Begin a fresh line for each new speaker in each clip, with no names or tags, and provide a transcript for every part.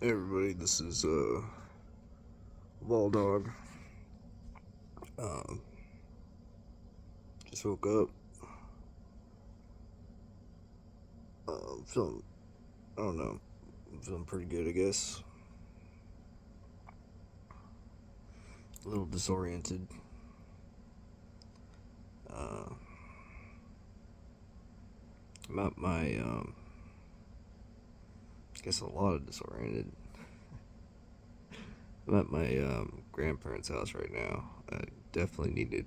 Hey everybody, this is Waldog. Um, just woke up. Feeling, I don't know, feeling pretty good, I guess. A little disoriented. Uh, I'm at my, I guess a lot of disoriented. I'm at my grandparents' house right now. I definitely needed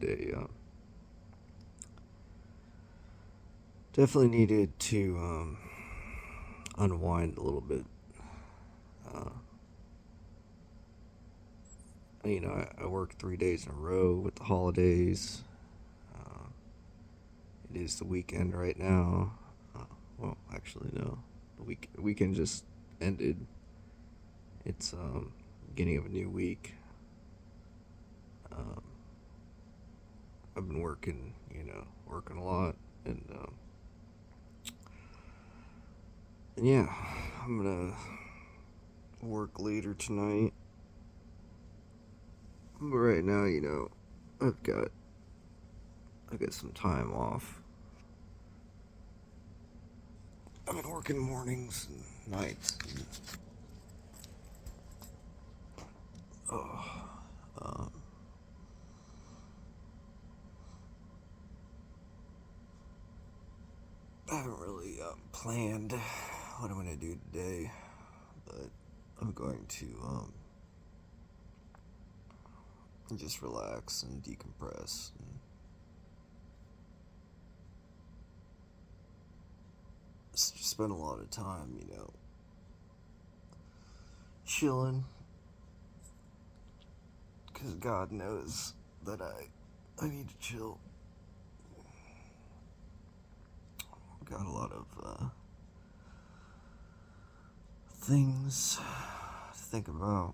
definitely needed to unwind a little bit. Uh, I worked 3 days in a row with the holidays. Uh, it is the weekend right now. Well, actually, no. The weekend just ended. It's beginning of a new week. Um, I've been working, working a lot, and yeah, I'm gonna work later tonight. But right now, I've got I got some time off. I've been working mornings and nights. And, oh, um, I haven't really planned what I'm gonna do today, but I'm going to just relax and decompress and spend a lot of time, chilling. Because God knows that I need to chill. Got a lot of things to think about.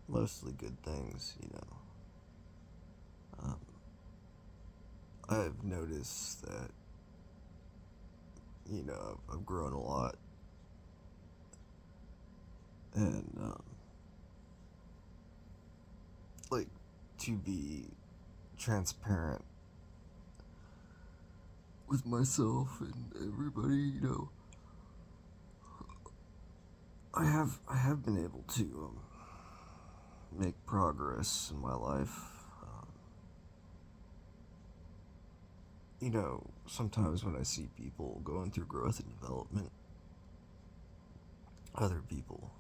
Mostly good things. Um, I've noticed that, I've grown a lot. And, like, to be transparent with myself and everybody, I have been able to make progress in my life. Um, sometimes when I see people going through growth and development, other people,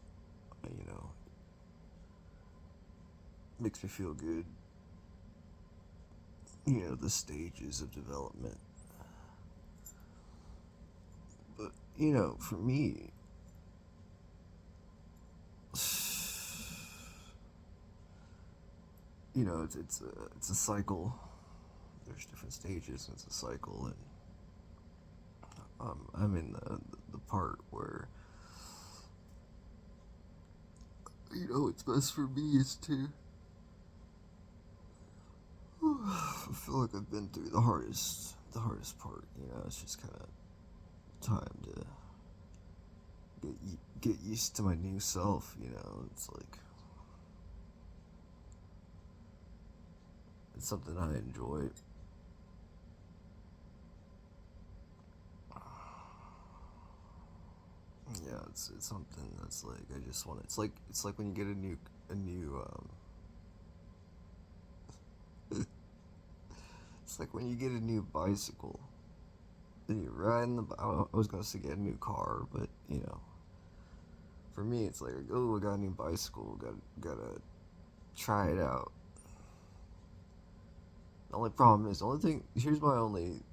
makes me feel good. The stages of development. But, for me, it's a cycle. There's different stages, and it's a cycle, and I'm in the part where what's best for me is to. I feel like I've been through the hardest part. It's just kind of time to get used to my new self. It's like it's something I enjoy. Yeah, it's something that's like I just want. It's like when you get a new. It's like when you get a new bicycle. Then you ride in the. I was gonna say get a new car, but for me it's like, oh, I got a new bicycle. Gotta try it out. The only problem is the only thing. Here's my only.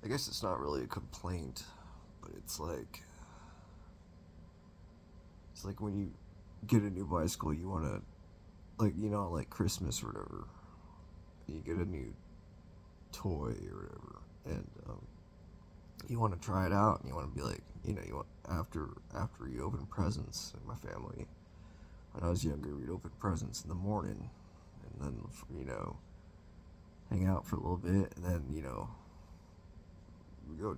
I guess it's not really a complaint, but it's like when you get a new bicycle, you wanna like Christmas or whatever. You get a new toy or whatever, and you want to try it out, and you want to be like, you want after you open presents. Like my family, when I was younger, we'd open presents in the morning, and then hang out for a little bit, and then we go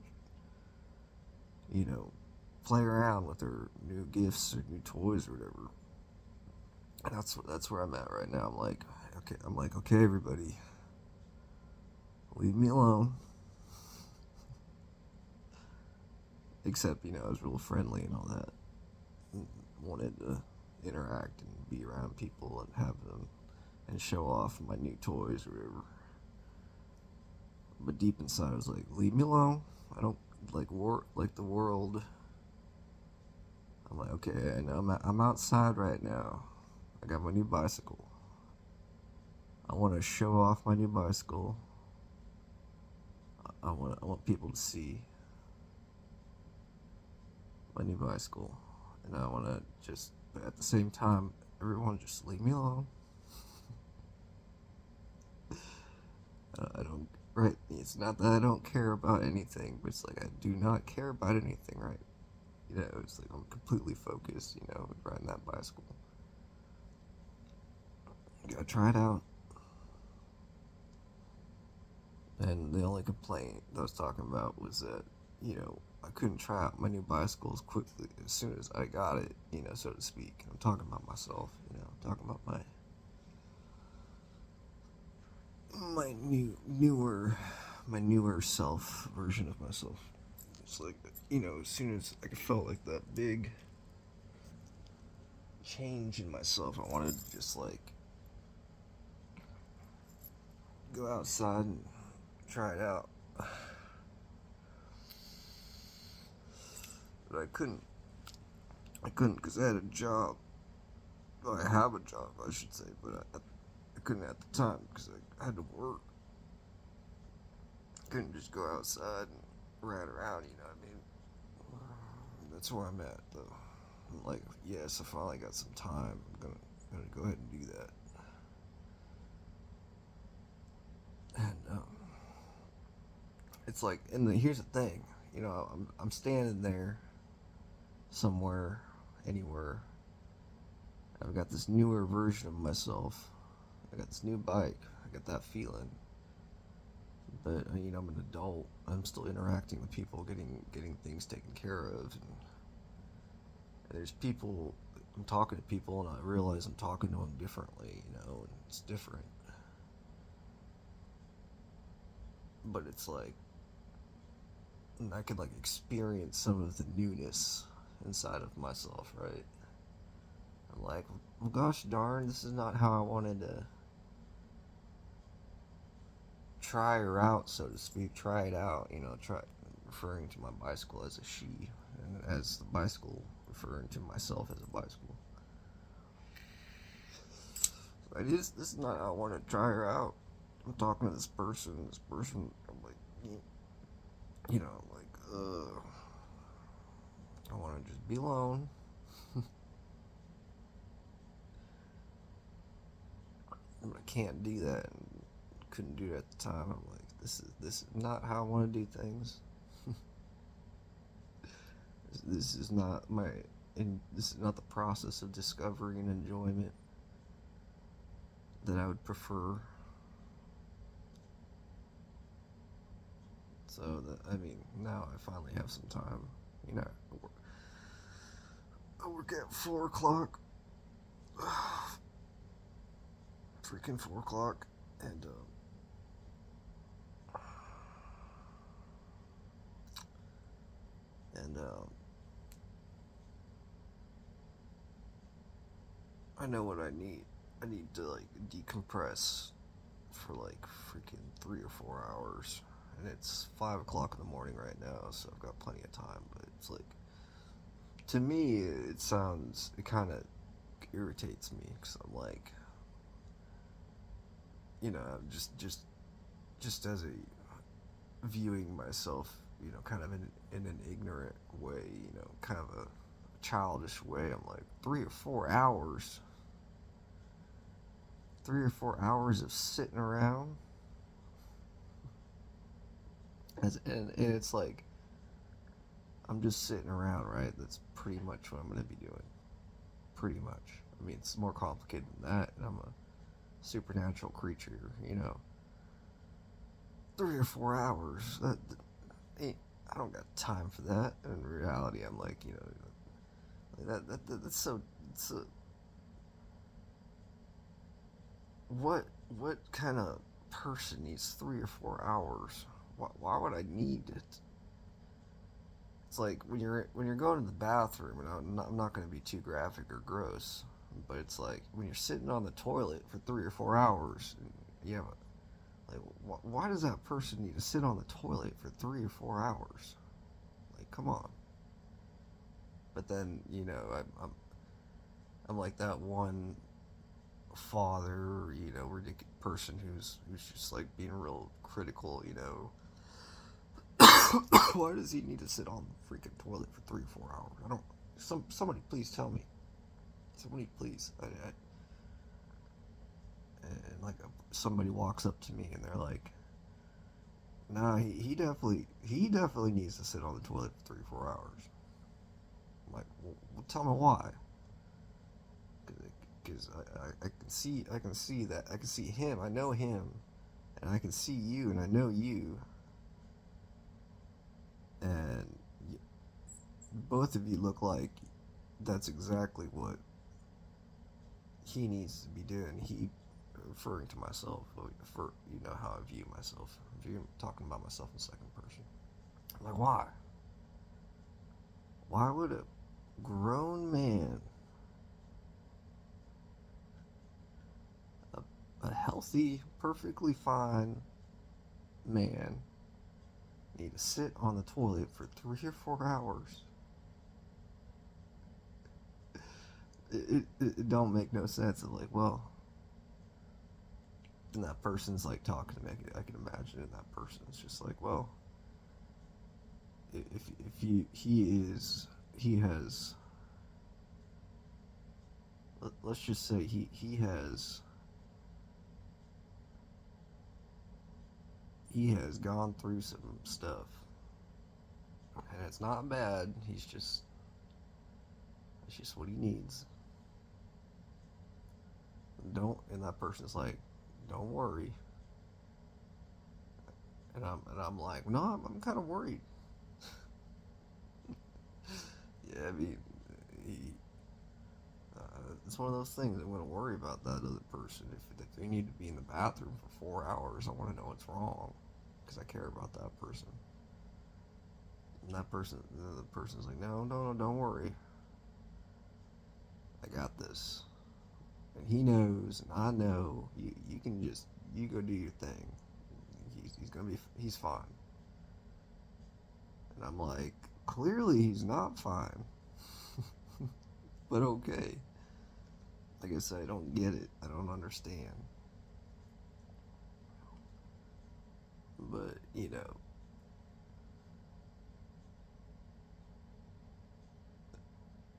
play around with their new gifts or new toys or whatever. And that's where I'm at right now. I'm like, okay, everybody, leave me alone. Except, I was real friendly and all that. And wanted to interact and be around people and have them and show off my new toys or whatever. But deep inside, I was like, leave me alone. I don't like the world. I'm like, okay, and I'm outside right now. I got my new bicycle. I want to show off my new bicycle. I want people to see my new bicycle, and I want to just, but at the same time, everyone just leave me alone. I don't, right? It's not that I don't care about anything, but it's like I do not care about anything, right? It's like I'm completely focused, riding that bicycle. You gotta try it out. And the only complaint that I was talking about was that, I couldn't try out my new bicycle as quickly as soon as I got it, so to speak. I'm talking about myself, talking about my newer self version of myself. It's like, as soon as I felt like that big change in myself, I wanted to just like go outside and try it out. But I couldn't because I had a job. Well, I have a job, I should say, but I couldn't at the time because I had to work. I couldn't just go outside and ride around, you know what I mean? That's where I'm at, though. I'm like, yes, I finally got some time. I'm gonna go ahead and do that. And it's like, here's the thing, I'm standing there somewhere, anywhere. I've got this newer version of myself. I got this new bike. I got that feeling. But I'm an adult. I'm still interacting with people, getting things taken care of, and there's people. I'm talking to people, and I realize I'm talking to them differently. And it's different. But it's like, and I could like experience some of the newness inside of myself, right? I'm like, well, gosh darn, this is not how I wanted to try her out, so to speak. Try it out, try referring to my bicycle as a she, and as the bicycle referring to myself as a bicycle. This is not how I want to try her out. I'm talking to this person. I'm like, I'm like, I want to just be alone. But I can't do that, and couldn't do it at the time. I'm like, this is not how I want to do things. This is not this is not the process of discovery and enjoyment that I would prefer. So now I finally have some time. I work at 4 o'clock. Freaking 4 o'clock, and I know what I need. I need to like decompress for like freaking 3 or 4 hours, and it's 5 o'clock in the morning right now, so I've got plenty of time. But it's like, to me, it kind of irritates me because I'm like, just as a viewing myself, kind of in an ignorant way, kind of a childish way. I'm like, 3 or 4 hours. 3 or 4 hours of sitting around. And it's like, I'm just sitting around, right? That's pretty much what I'm going to be doing. Pretty much. I mean, it's more complicated than that, and I'm a supernatural creature, 3 or 4 hours. I don't got time for that. In reality, I'm like, that's so. What kind of person needs 3 or 4 hours? Why would I need it? It's like when you're going to the bathroom, and I'm not going to be too graphic or gross, but it's like when you're sitting on the toilet for 3 or 4 hours, and you have like, why does that person need to sit on the toilet for 3 or 4 hours? Like, come on. But then I'm like that one father, ridiculous person who's just like being real critical. Why does he need to sit on the freaking toilet for 3 or 4 hours? I don't. Somebody please tell me. Somebody please. And like somebody walks up to me and they're like, "Nah, he definitely needs to sit on the toilet for 3 or 4 hours." I'm like, well tell me why. Because I can see that I can see him. I know him, and I can see you, and I know you, and both of you look like that's exactly what he needs to be doing. He, referring to myself, for how I view myself. Talking about myself in second person. I'm like, why? Why would a grown man, a healthy, perfectly fine man, need to sit on the toilet for 3 or 4 hours? It don't make no sense. Of like, well, and that person's like talking to me. I can imagine, and that person is just like, well, if he has, let's just say he has gone through some stuff, and it's not bad. It's just what he needs. And that person's like, don't worry. And I'm like, no, I'm kind of worried. Yeah, I mean, he, it's one of those things. I'm going to worry about that other person. If they need to be in the bathroom for 4 hours, I want to know what's wrong because I care about that person. And the person's like, no, no, no, don't worry. I got this. And he knows, and I know. You can just you go do your thing. He's fine. And I'm like, clearly he's not fine. But okay. Like I said, I don't get it. I don't understand. But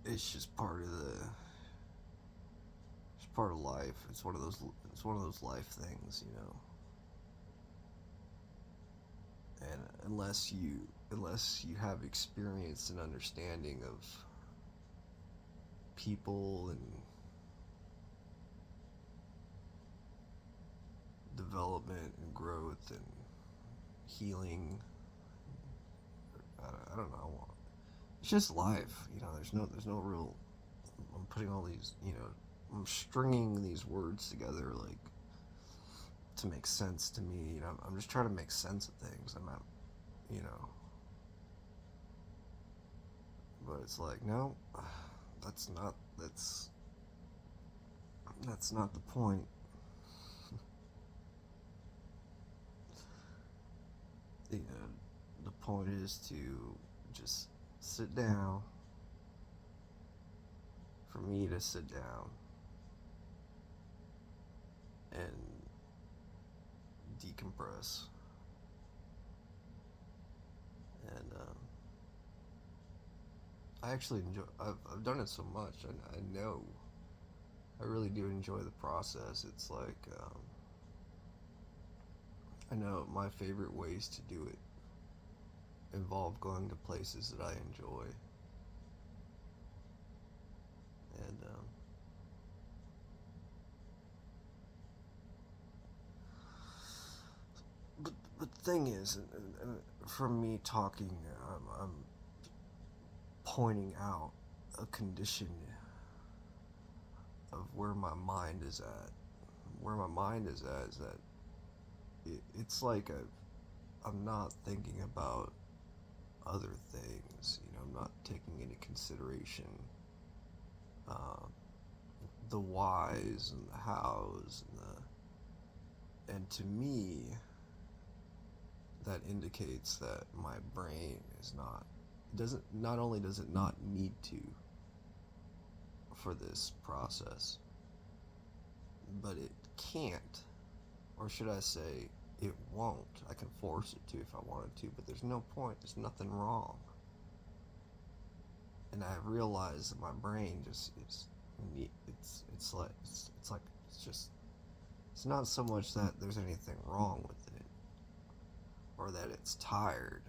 it's just part of the. It's part of life. It's one of those. It's one of those life things. And unless you have experience and understanding of people and development and growth and healing, I don't know. It's just life. There's no real. I'm putting all these. I'm stringing these words together like to make sense to me. I'm just trying to make sense of things. I'm not. You know. But it's like, no, that's not the point. The point is to just sit down, for me to sit down and decompress. And I actually enjoy. I've done it so much. I know. I really do enjoy the process. It's like I know my favorite ways to do it involve going to places that I enjoy, and but the thing is, and from me talking, I'm pointing out a condition of where my mind is at. Where my mind is at is that it's like I'm not thinking about other things. You know, I'm not taking into consideration uh, the whys and the hows and to me that indicates that my brain is not only does it not need to for this process, but it can't, or should I say it won't. I can force it to if I wanted to, but there's no point. There's nothing wrong. And I realize that my brain just is it's not so much that there's anything wrong with it or that it's tired,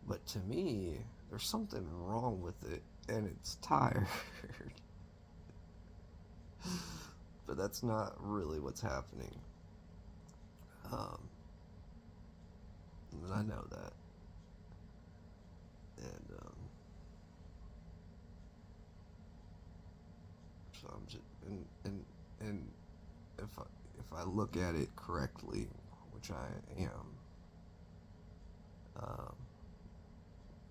but to me there's something wrong with it and it's tired. But that's not really what's happening. And I know that. And so I'm just and if I look at it correctly, which I am, um,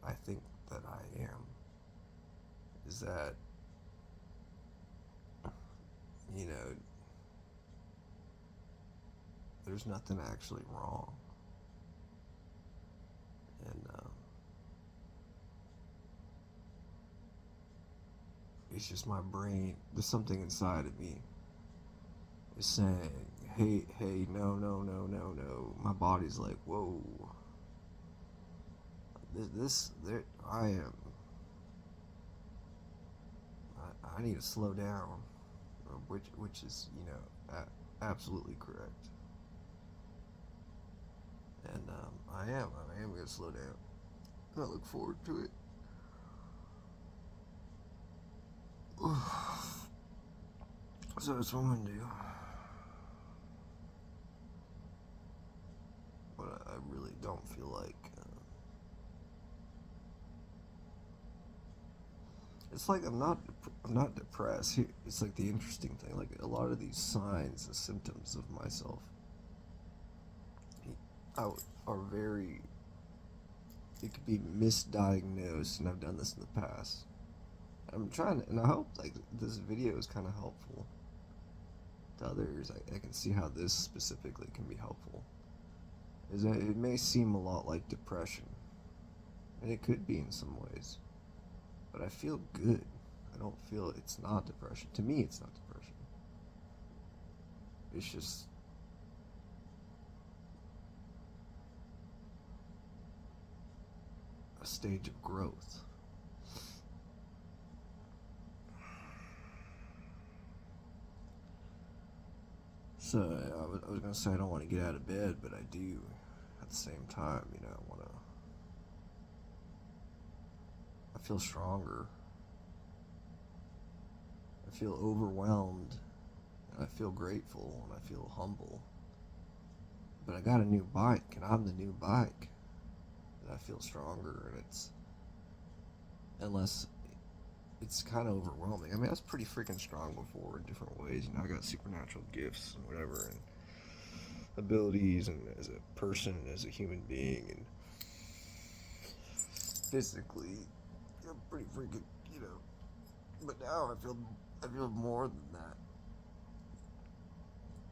I think that I am, is that, you know, there's nothing actually wrong. And it's just my brain, there's something inside of me is saying, hey, no. My body's like, whoa. There, I am. I need to slow down, which is, you know, absolutely correct. And I am gonna slow down. I look forward to it. So that's what I'm gonna do. But I really don't feel like. It's like I'm not depressed. It's like the interesting thing. Like a lot of these signs, the symptoms of myself, are very. It could be misdiagnosed, and I've done this in the past. I'm trying to, and I hope like this video is kind of helpful to others. I can see how this specifically can be helpful. Is that it may seem a lot like depression, and it could be in some ways, but I feel good. I don't feel it's not depression. To me, it's not depression. It's just a stage of growth. So I was gonna say I don't want to get out of bed, but I do. At the same time, you know, I feel stronger. I feel overwhelmed, and I feel grateful, and I feel humble. But I got a new bike, and I'm the new bike. And I feel stronger, and unless it's kind of overwhelming. I mean, I was pretty freaking strong before in different ways. You know, I got supernatural gifts and whatever, and abilities, and as a person, and as a human being, and physically, I'm pretty freaking, you know. But now I feel more than that,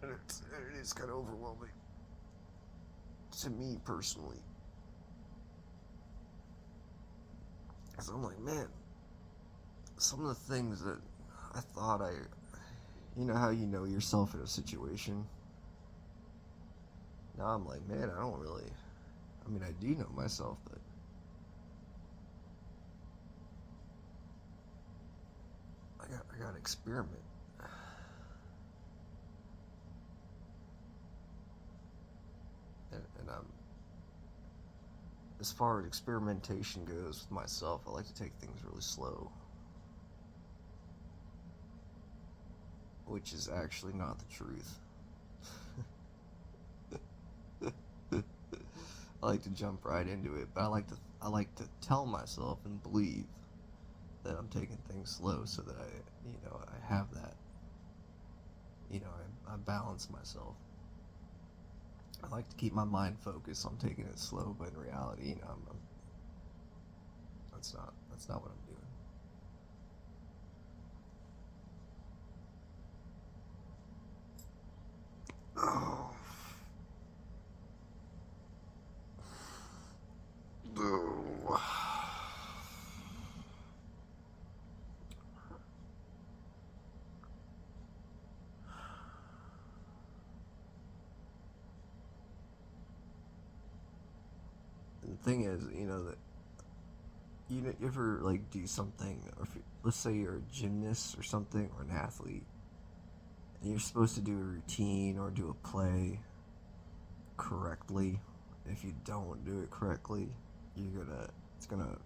and it is kind of overwhelming to me personally. Because I'm like, man, some of the things that I thought you know how you know yourself in a situation? Now I'm like, man, I mean, I do know myself, but I got to experiment. And I'm, as far as experimentation goes with myself, I like to take things really slow. Which is actually not the truth. I like to jump right into it, but I like to tell myself and believe that I'm taking things slow so that I have that, I balance myself. I like to keep my mind focused on taking it slow, but in reality, that's not what I'm doing. Oh, no. And the thing is, that you ever like do something, or if let's say you're a gymnast or something, or an athlete, and you're supposed to do a routine or do a play correctly. If you don't do it correctly, it's gonna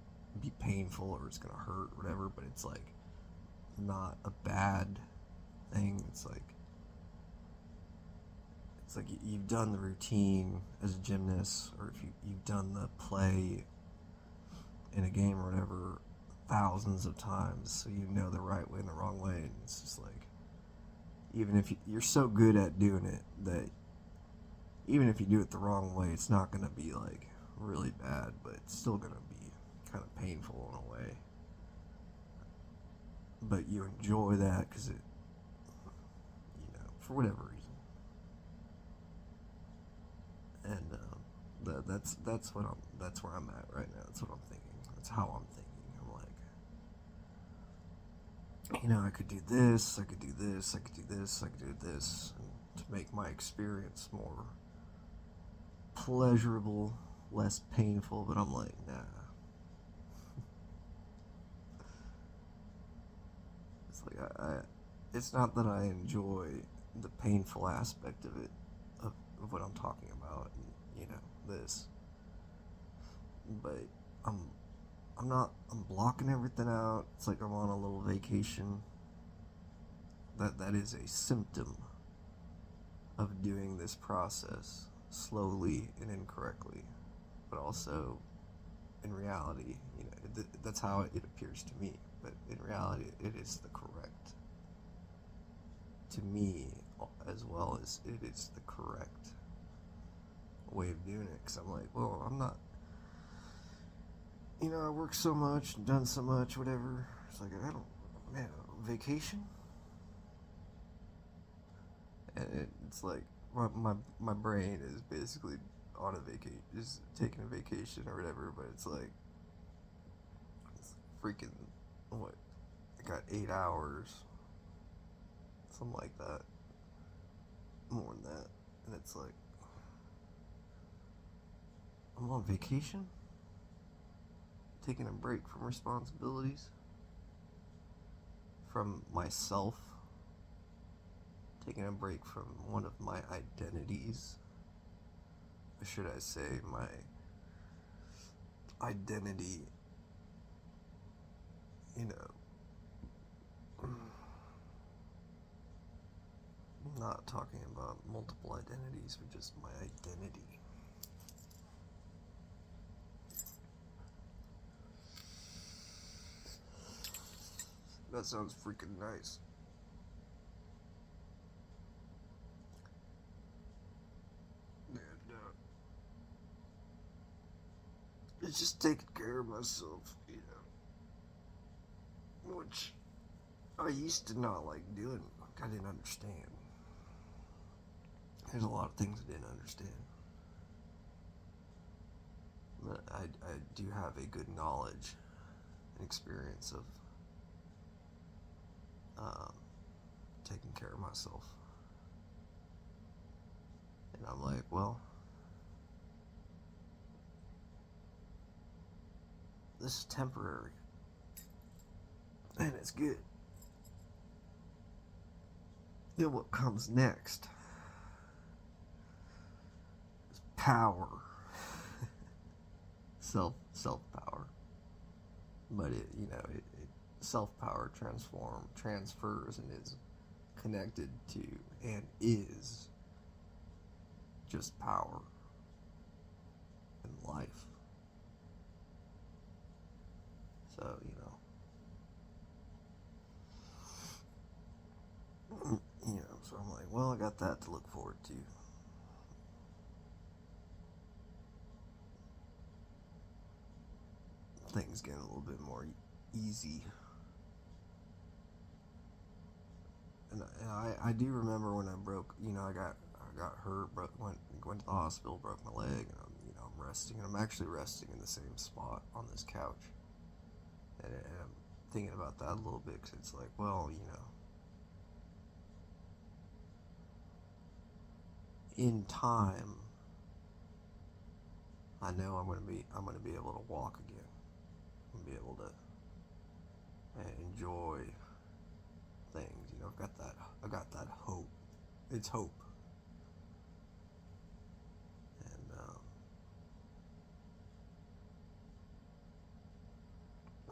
be painful or it's gonna hurt, whatever. But it's like not a bad thing. It's like you've done the routine as a gymnast, or if you've done the play in a game or whatever thousands of times, so you know the right way and the wrong way. And it's just like, even if you're so good at doing it that even if you do it the wrong way, it's not going to be like really bad, but it's still going to be kind of painful in a way. But you enjoy that because for whatever reason. And that's where I'm at right now. That's what I'm thinking. That's how I'm thinking. I'm like, I could do this, I could do this, I could do this, I could do this, and to make my experience more pleasurable, less painful. But I'm like, nah. It's like it's not that I enjoy the painful aspect of it, of what I'm talking about, and this, but I'm I'm blocking everything out. It's like I'm on a little vacation. That is a symptom of doing this process slowly and incorrectly, but also in reality, that's how it appears to me. But in reality, it is the correct, to me, as well as it is the correct way of doing it. Because I'm like, well, I'm not, I work so much, done so much, whatever. It's like, I don't, man, vacation? And it's like, my brain is basically on a vacation, just taking a vacation or whatever, but it's like, it's freaking, what, I got 8 hours, something like that, more than that, and it's like, I'm on vacation, taking a break from responsibilities, from myself, taking a break from one of my identities, or should I say my identity, I'm not talking about multiple identities, but just my identity. That sounds freaking nice. And it's just taking care of myself, which I used to not like doing. Like, I didn't understand. There's a lot of things I didn't understand. But I do have a good knowledge and experience of taking care of myself. And I'm like, well, this is temporary. And it's good. Then what comes next is power. Self power. But it self power transfers and is connected to and is just power and life. So, so I'm like, well, I got that to look forward to. Things getting a little bit more easy. And I do remember when I broke, I got hurt, went to the hospital, broke my leg, and I'm resting, and I'm actually resting in the same spot on this couch, and I'm thinking about that a little bit because it's like, well, in time, I know I'm gonna be able to walk again, and be able to enjoy things. I got that hope. It's hope, and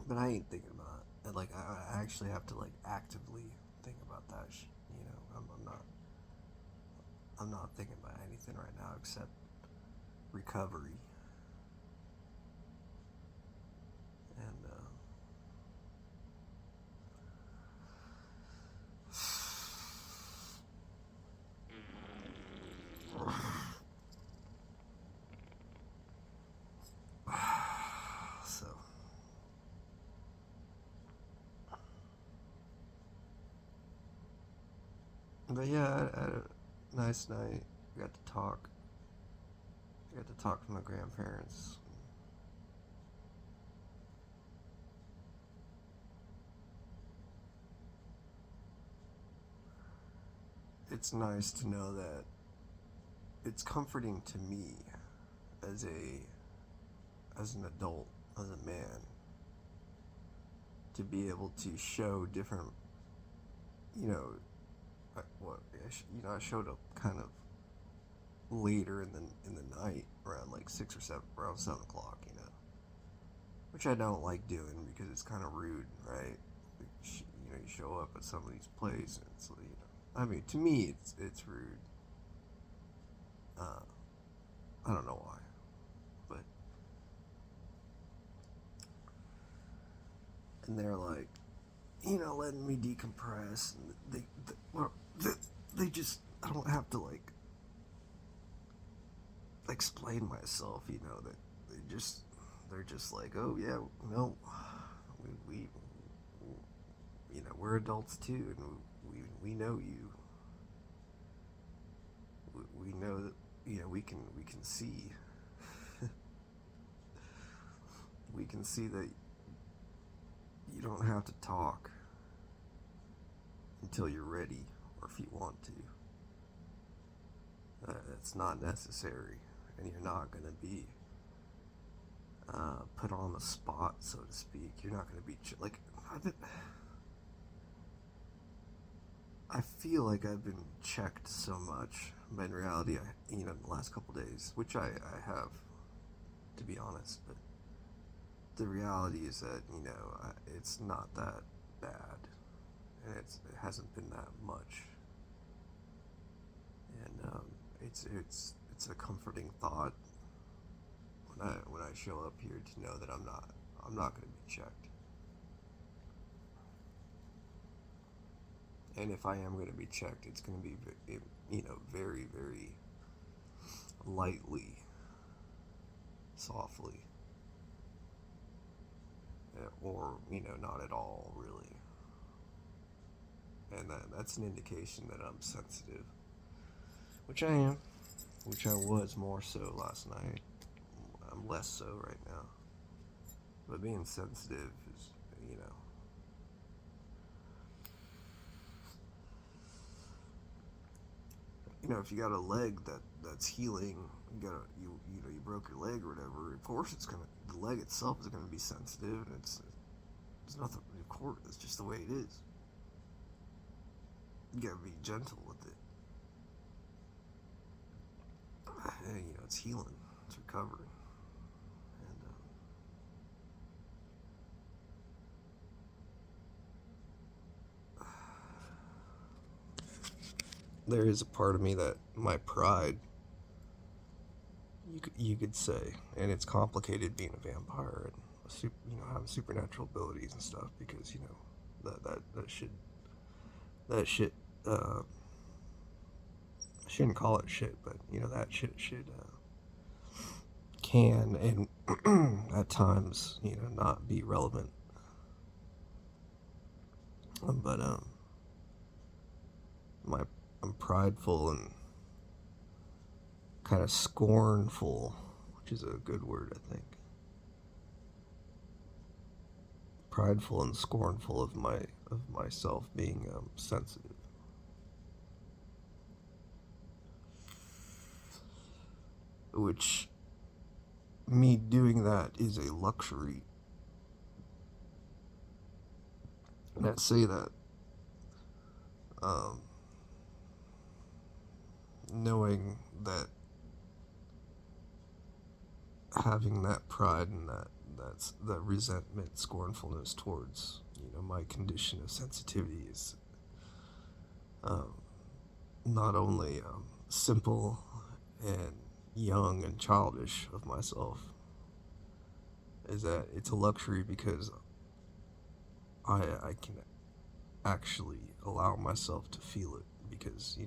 but I ain't thinking about it. Like I actually have to like actively think about that. I'm not thinking about anything right now except recovery, and so. But yeah, I had a nice night. I got to talk. I got to talk to my grandparents. It's nice to know that it's comforting to me as an adult, as a man, to be able to show different, you know, I showed up kind of later in the night around like 6 or 7, around 7 o'clock, which I don't like doing because it's kind of rude, right? You show up at somebody's place and it's I mean, to me, it's rude. Uh, I don't know why, but and they're like, letting me decompress, and they just I don't have to like explain myself, that they're just like, oh yeah, no, we we're adults too, and we know you. We know that we can see we can see that you don't have to talk until you're ready or if you want to. It's not necessary, and you're not going to be put on the spot, so to speak. You're not going to be like I feel like I've been checked so much, but in reality, the last couple days, which I have, to be honest, but the reality is that it's not that bad, and it hasn't been that much, and it's a comforting thought when I show up here to know that I'm not going to be checked, and if I am going to be checked, it's going to be very very lightly, softly, or not at all really, and that's an indication that I'm sensitive, which I am, which I was more so last night. I'm less so right now, but being sensitive is if you got a leg that's healing, you broke your leg or whatever. Of course, the leg itself is gonna be sensitive, and it's nothing. Of course, it's just the way it is. You gotta be gentle with it. Hey, it's healing, it's recovering, and there is a part of me that my pride, you could say, and it's complicated being a vampire and having supernatural abilities and stuff because that shit uh, I shouldn't call it shit, but that shit should can and at times not be relevant. But my I'm prideful and kind of scornful, which is a good word, I think. Prideful and scornful of myself being sensitive. Which me doing that is a luxury. And I say that um, knowing that having that pride and that resentment, scornfulness towards my condition of sensitivity is um, not only simple and young and childish of myself, is that it's a luxury because I can actually allow myself to feel it because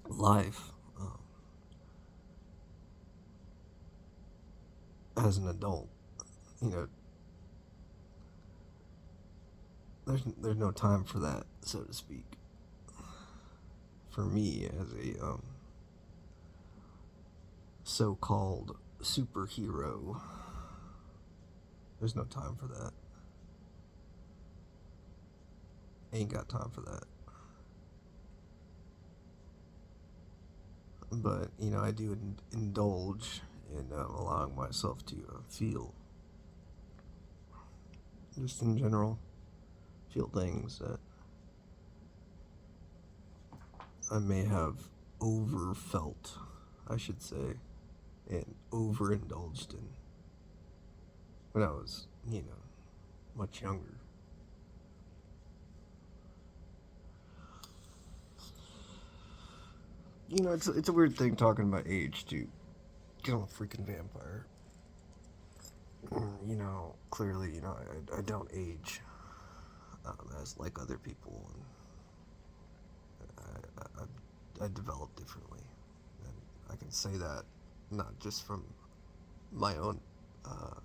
life as an adult, you know there's no time for that, so to speak. For me as a so-called superhero, there's no time for that. Ain't got time for that. But I do indulge in allowing myself to feel, just in general, feel things that I may have overfelt, I should say, and overindulged in when I was, much younger. It's a weird thing talking about age too, because I'm a freaking vampire. Clearly, I don't age as like other people, and I develop differently, and I can say that not just from my own uh,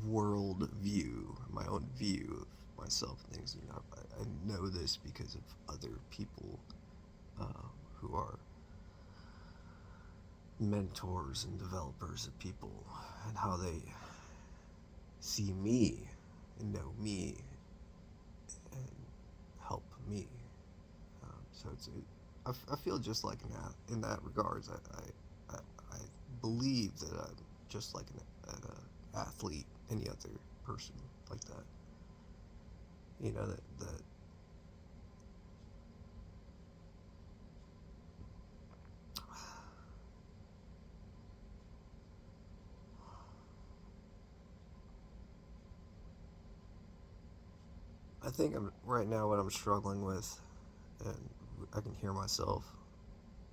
world view, my own view of myself and things. I know this because of other people who are mentors and developers of people and how they see me and know me and help me. So I feel just like in that regards. I believe that I'm just like an athlete, any other person like that. That I think I'm right now what I'm struggling with, and I can hear myself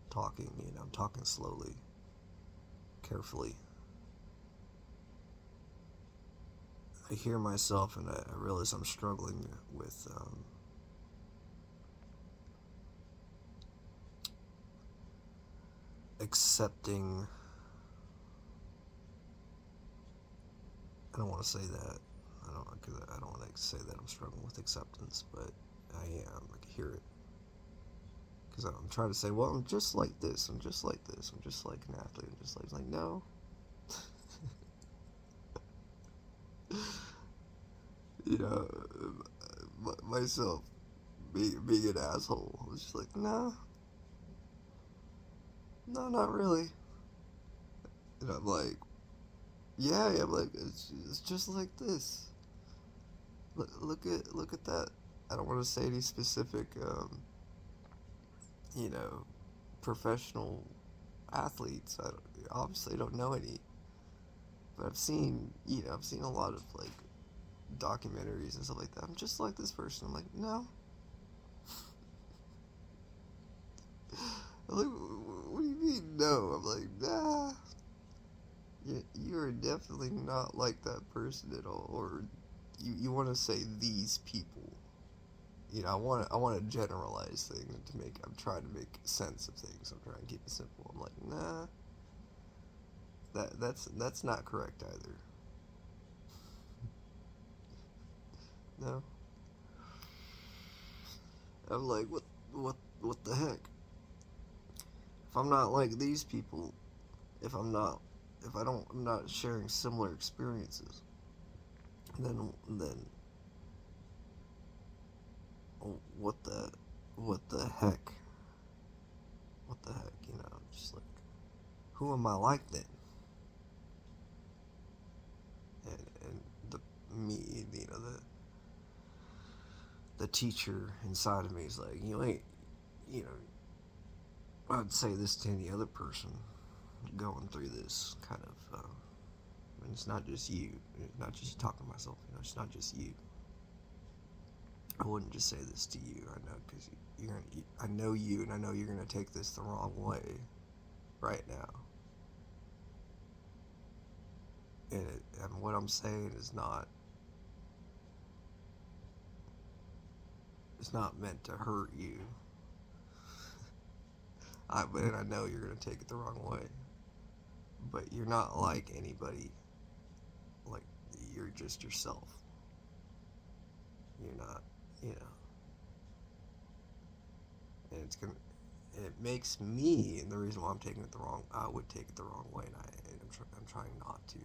talking. I'm talking slowly, carefully. I hear myself, and I realize I'm struggling with accepting. I don't want to say that. I don't want to say that I'm struggling with acceptance, but I am. I can hear it because I'm trying to say, well, I'm just like this. I'm just like this. I'm just like an athlete. I'm just like no. you know, myself being an asshole. I was just like, no, no, not really. And I'm like, yeah, I'm like, it's just like this. Look at that. I don't want to say any specific, you know, professional athletes. Obviously don't know any, but I've seen a lot of like documentaries and stuff like that. I'm just like this person. I'm like, no. I'm like, what do you mean no? I'm like, nah. You are definitely not like that person at all. Or you want to say these people. I want to generalize things to make. I'm trying to make sense of things. I'm trying to keep it simple. I'm like, nah, that's not correct either. No, I'm like, what the heck? If I'm not like these people, if I'm not, if I don't, I'm not sharing similar experiences, then what the heck? What the heck? Just like, who am I like then? And the me, the teacher inside of me is like, you ain't, you know, I'd say this to any other person going through this kind of, and it's not just you, it's not just talking to myself, it's not just you. I wouldn't just say this to you, I know, because I know you, and I know you're gonna take this the wrong way right now. And what I'm saying is not, it's not meant to hurt you. But I know you're gonna take it the wrong way. But you're not like anybody. Like, you're just yourself. You're not, you know. And and it makes me, and the reason why I'm taking it the wrong, I would take it the wrong way, I'm trying not to,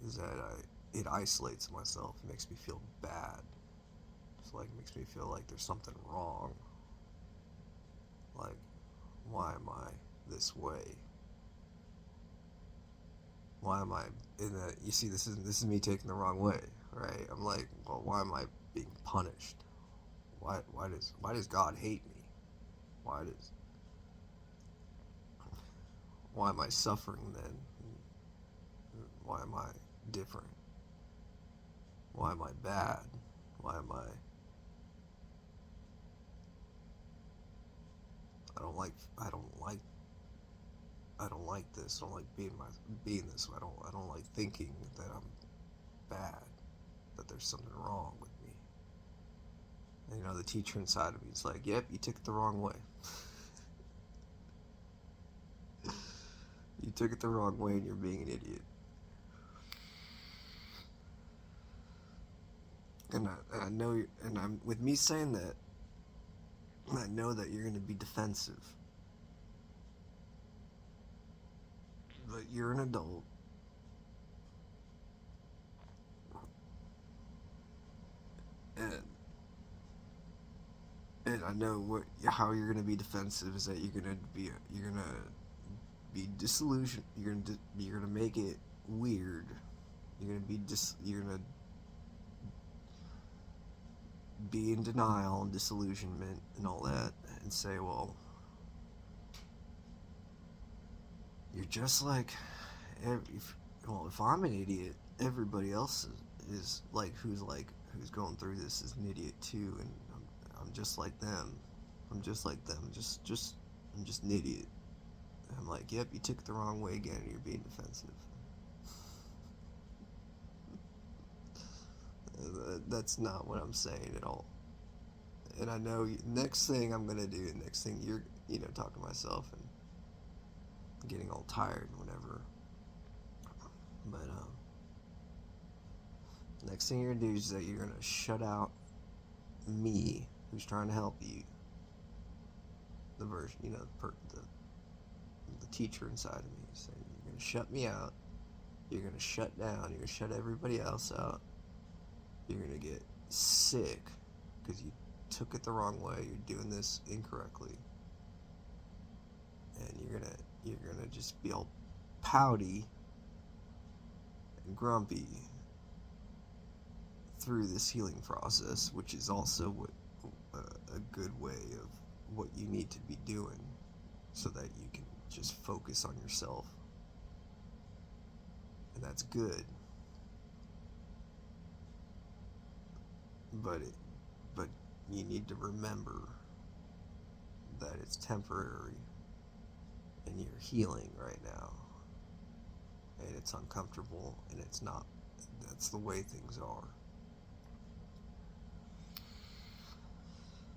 is that it isolates myself. It makes me feel bad. It's like, it makes me feel like there's something wrong. Like, why am I this way? Why am I in that? You see, this is me taking the wrong way, right? I'm like, well, why am I being punished? Why does God hate me? Why does why am I suffering then? Why am I different? Why am I bad? Why am I don't like I don't like this. I don't like being this way. I don't like thinking that I'm bad, that there's something wrong with me. And, the teacher inside of me is like, "Yep, you took it the wrong way. You took it the wrong way, and you're being an idiot." And I know, and I'm with me saying that. I know that you're going to be defensive, but you're an adult, and I know how you're going to be defensive is that you're going to be disillusioned. You're going to make it weird. You're going to be in denial and disillusionment and all that, and say, well, you're just like, if I'm an idiot, everybody else is who's going through this is an idiot too, and I'm just like them. I'm just like them. I'm just an idiot. And I'm like, yep, you took it the wrong way again, and you're being defensive. That's not what I'm saying at all. And I know next thing I'm gonna do, next thing you're, talking to myself and getting all tired and whatever. But next thing you're gonna do is that you're gonna shut out me, who's trying to help you. The version, the teacher inside of me is saying, you're gonna shut me out. You're gonna shut down. You're gonna shut everybody else out. You're gonna get sick because you took it the wrong way. You're doing this incorrectly, and you're gonna just be all pouty and grumpy through this healing process, which is also a good way of what you need to be doing, so that you can just focus on yourself, and that's good. But but you need to remember that it's temporary, and you're healing right now. and it's uncomfortable, and it's not. That's the way things are.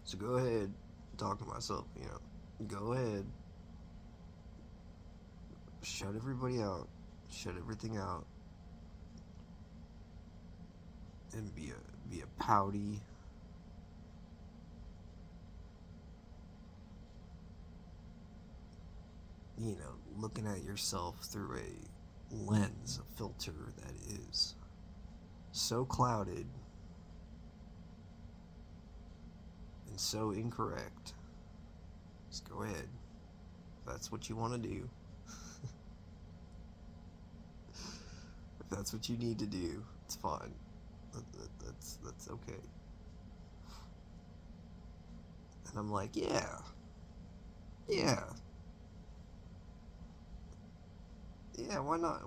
So go ahead, talking to myself, go ahead, shut everybody out, shut everything out, and be a pouty, looking at yourself through a lens, a filter that is so clouded and so incorrect. Just go ahead. If that's what you want to do. If that's what you need to do, it's fine. That's okay. And I'm like, yeah, yeah. Why not?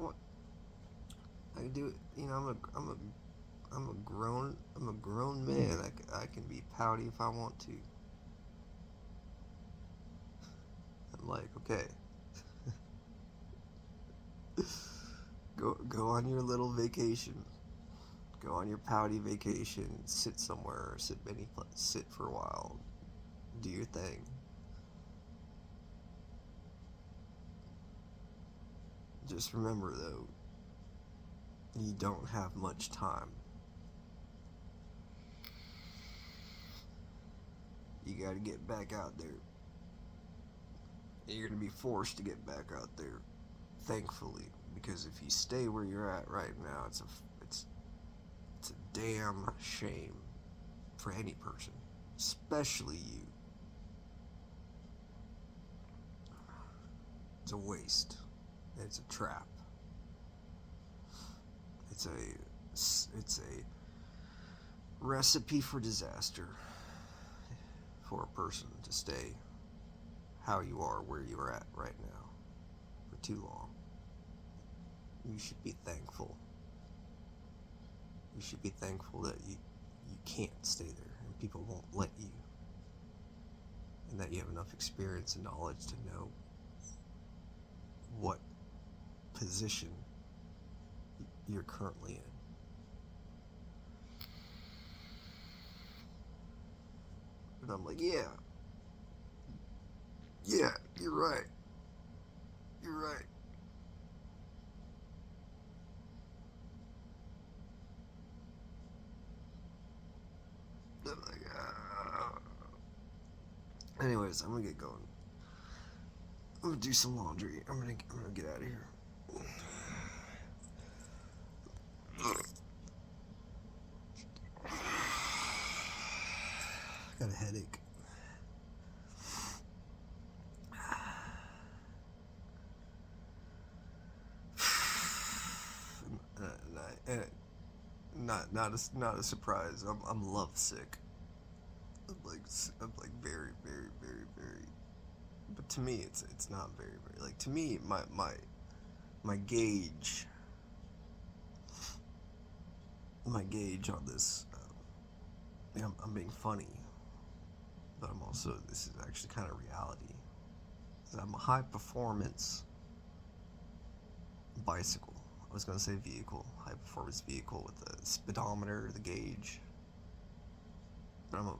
I can do it. I'm a grown man. I can be pouty if I want to. I'm like, okay, go on your little vacation. Go on your pouty vacation. Sit somewhere. Sit for a while. Do your thing. Just remember though, you don't have much time. You got to get back out there. You're going to be forced to get back out there, thankfully, because if you stay where you're at right now, it's a damn shame for any person, especially you. It's a waste. It's a trap. It's a recipe for disaster for a person to stay how you are where you are at right now for too long. You should be thankful. You should be thankful that you can't stay there and people won't let you, and that you have enough experience and knowledge to know what position you're currently in. And I'm like, yeah, you're right. You're right. I'm like, Anyways, I'm gonna get going. I'm gonna do some laundry. I'm gonna get out of here. Got a headache. And not a surprise. I'm lovesick. I'm like very very very very. But to me, it's not very very like to me my gauge my gauge on this. I'm being funny, but I'm also this is actually kind of reality. I'm a high performance bicycle. I was gonna say vehicle, high performance vehicle with the speedometer, the gauge. But like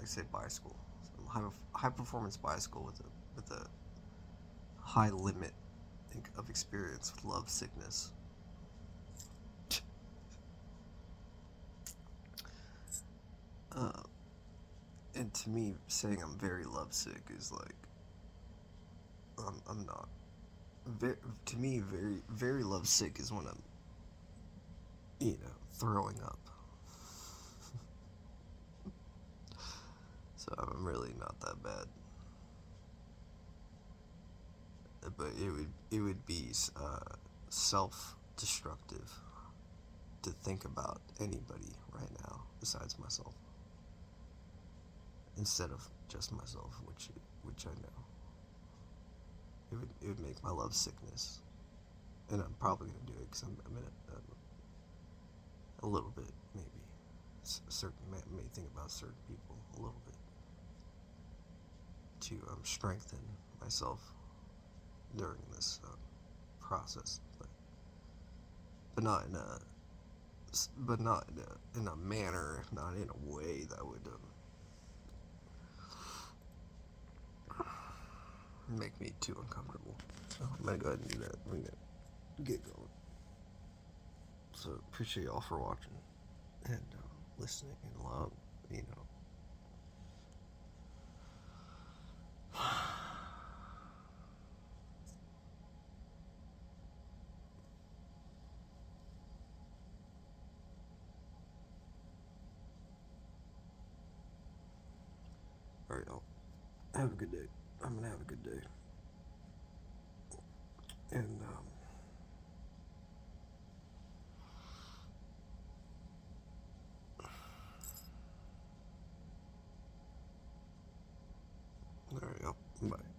I say, bicycle. So I'm a high performance bicycle with a high limit of experience with love sickness. Uh, and to me, saying I'm very lovesick is like I'm not. To me, very very lovesick is when I'm throwing up. So I'm really not that bad. But it would be self destructive to think about anybody right now besides myself, instead of just myself, which I know. It would make my love sickness, and I'm probably gonna do it because I'm in a little bit maybe. Certain may think about certain people a little bit to strengthen myself during this process. But but not in a in a manner, not in a way that would make me too uncomfortable. So I'm gonna go ahead and do that. I'm gonna get going. So appreciate y'all for watching and listening and allowing, you know. All right, y'all. Have a good day. I'm gonna have a good day. And all right, y'all. Bye.